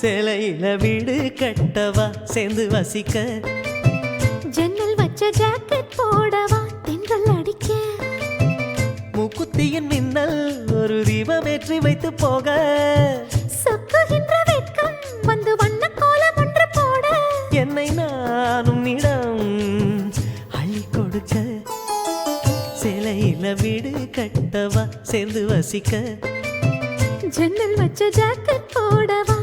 சேலையில வீடு கட்டவா சேர்ந்து வசிக்க ஜன்னல் வச்ச ஜாக்கெட் போடவா தென்றல் அடிக்க மூக்குத்தியின் மின்னல் ஒரு தீபமேற்றி வைத்து போக சொக்குகின்ற வெட்கம் வந்து வண்ண கோலம் ஒன்று போட என்னை நானும் இடம் அள்ளி கொடுக்க சேலையில வீடு கட்டவா சேர்ந்து வசிக்க ஜன்னல் வச்ச ஜாக்கெட் போடவா